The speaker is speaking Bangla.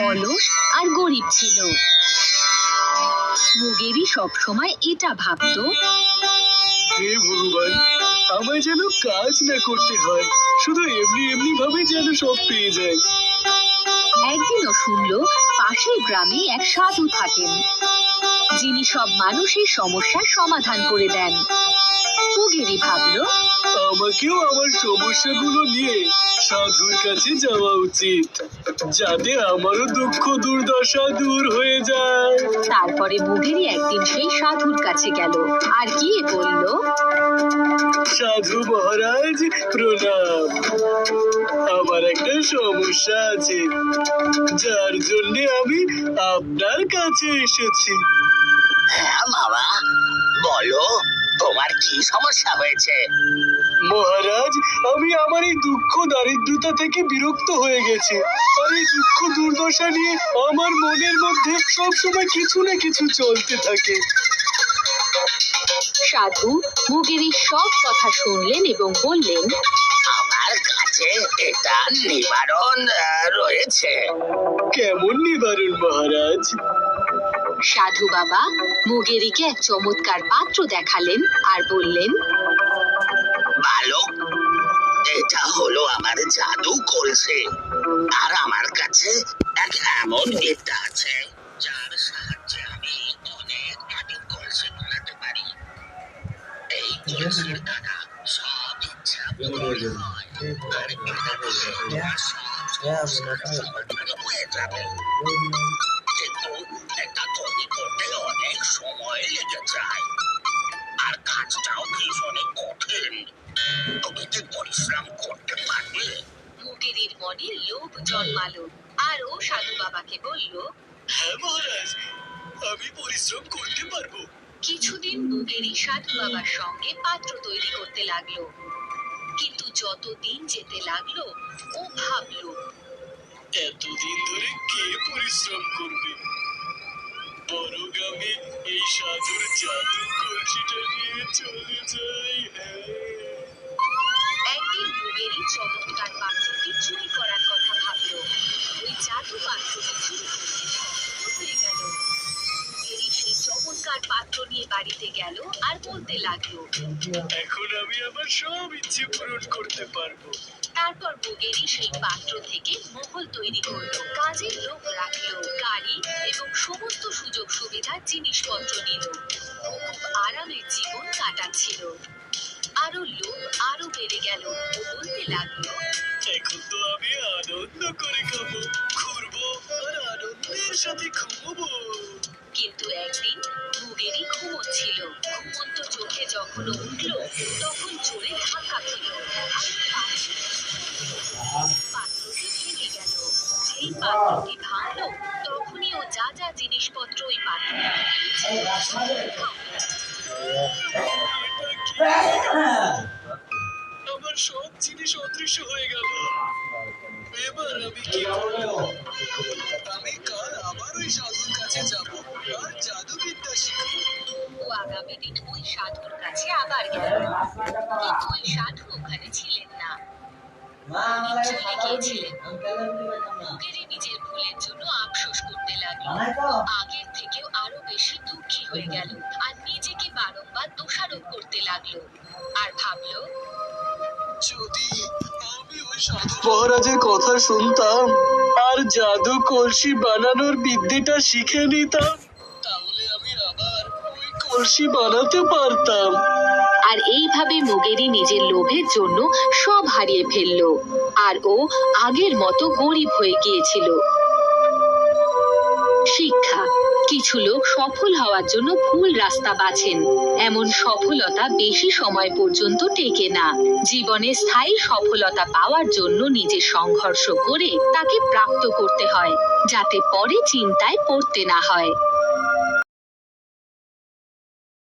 অলস আর গরিব ছিল। মুগেরি সবসময় এটা ভাবত, হে ভগবান, আমায় যেন কাজ না করতে হয়, শুধু এমনি এমনি ভাবে যেন সব পেয়ে যায়। একদিনও শুনল পাশের গ্রামে এক সাধু থাকেন, যিনি সব মানুষের সমস্যার সমাধান করে দেন। মুগেরি ভাবল, আমাকেও আমার সমস্যাগুলো নিয়ে সাধুর কাছে যাওয়া উচিত, যাতে আমারও দুঃখ দুর্দশা দূর হয়ে যায়। তারপরে মুগেরি একদিন সেই সাধুর কাছে গেল আর গিয়ে বলল, সাধু মহারাজ প্রণাম, আমার একটা সমস্যা আছে, যার জন্য আমি আপনার কাছে এসেছি। হ্যাঁ বাবা, বলো তোমার কি সমস্যা হয়েছে? মহারাজ, আমি আমার এই দুঃখ দারিদ্রতা থেকে বিরক্ত হয়ে গেছি, আর এই দুঃখ দুর্দশা নিয়ে আমার মনের মধ্যে সবসময় কিছু না কিছু চলতে থাকে। সাধু মুগেরির সব কথা শুনলেন এবং বললেন, আমার কাছে এটা নিবারণ রয়েছে। কেমন নিবারণ মহারাজ? সাধু বাবা মুগেরিকে এক চমৎকার পাত্র দেখালেন আর বললেন, বালক, এটা হলো আমার জাদু কলসি, আর আমার কাছে এক এমন বিদ্যা আছে যার সাহায্যে আমি অনেক মাটির কলসি বানাতে পারি। এই কলসির দ্বারা সব ইচ্ছা পূরণ হয়, আর এটা দিয়ে তোমার সব সমস্যার সমাধান হয়ে যাবে। কিন্তু এটা তৈরি করতে অনেক সময় লেগে যায়, আর কাজটাও ভীষণ কঠিন। তুমি কি পরিশ্রম করতে পারবে? মুগেরির মনে লোভ জন্মালো আর ও সাধু বাবাকে বলল, হ্যাঁ মহারাজ, আমি পরিশ্রম করতে পারবো। কিছুদিন মুগেরি সাধু বাবার সঙ্গে পাত্র তৈরি করতে লাগলো, কিন্তু যত দিন যেতে লাগলো ও ভাবলো, এতদিন ধরে কে পরিশ্রম করবে, বরং আমি এই সাধুর জাদু কলসিটা নিয়ে চলে যাই। একদিন মুগেরি চমৎকার পাত্রটি চুরি করার কথা ভাবলো। ওই জাদু পাত্রটি চুরি করতে সফল হয়ে গেল। মুগেরি সেই চমৎকার পাত্র নিয়ে বাড়িতে গেল আর বলতে লাগলো, এখন আমি আমার সব ইচ্ছে পূরণ করতে পারবো। তারপর মুগেরি সেই পাত্র থেকে মহল তৈরি করলো, কাজের লোক রাখলো, গাড়ি এবং সমস্ত সুযোগ সুবিধার জিনিসপত্র নিল। ও খুব আরামের জীবন কাটাচ্ছিল। আরো লোক আরো বেড়ে গেল। ও বলতে লাগলো, এখন তো আমি আনন্দ করে খাবো, ঘুরবো আর আনন্দের সাথে ঘুমবো। কিন্তু একদিন মুগেরি ঘুমোচ্ছিল। ঘুমন্ত চোখে যখন ও উঠলো তখন জোরে ধাক্কা খেল আর পাত্রটি ভেঙে গেল। যেই পাত্রটি ভাঙলো তখনই ও যা যা জিনিসপত্র ওই পাত্রে আমার সব জিনিস অদৃশ্য হয়ে গেল। এবার আমি কি করবো? আমি কাল আবার ওই সাধুর কাছে যাবো আর জাদুবিদ্যা শিখবো। ও আগামী দিন ওই সাধুর কাছে আবার গেল, কিন্তু ওই সাধু ওখানে ছিলেন না। উনি চলে গিয়েছিলেন। মুগেরি নিজের ভুলের জন্য আফসোস করতে লাগলো। আগের থেকেও আরো বেশি দুঃখী হয়ে গেল আর নিজেকে বারংবার দোষারোপ করতে লাগলো আর ভাবলো, যদি আমি ওই সাধু মহারাজের কথা শুনতাম আর জাদু কলসি বানানোর বিদ্যেটা শিখে নিতাম, তাহলে আমি আবার ওই কলসি বানাতে পারতাম। আর এইভাবে মুগেরি নিজের লোভের জন্য সব হারিয়ে ফেললো আর ও আগের মতো গরিব হয়ে গিয়েছিল। শিক্ষা: কিছু লোক সফল হওয়ার জন্য ভুল রাস্তা বাছেন। এমন সফলতা বেশি সময় পর্যন্ত টেকে না। জীবনে স্থায়ী সফলতা পাওয়ার জন্য নিজের সংঘর্ষ করে তাকে প্রাপ্ত করতে হয়, যাতে পরে চিন্তায় পড়তে না হয়।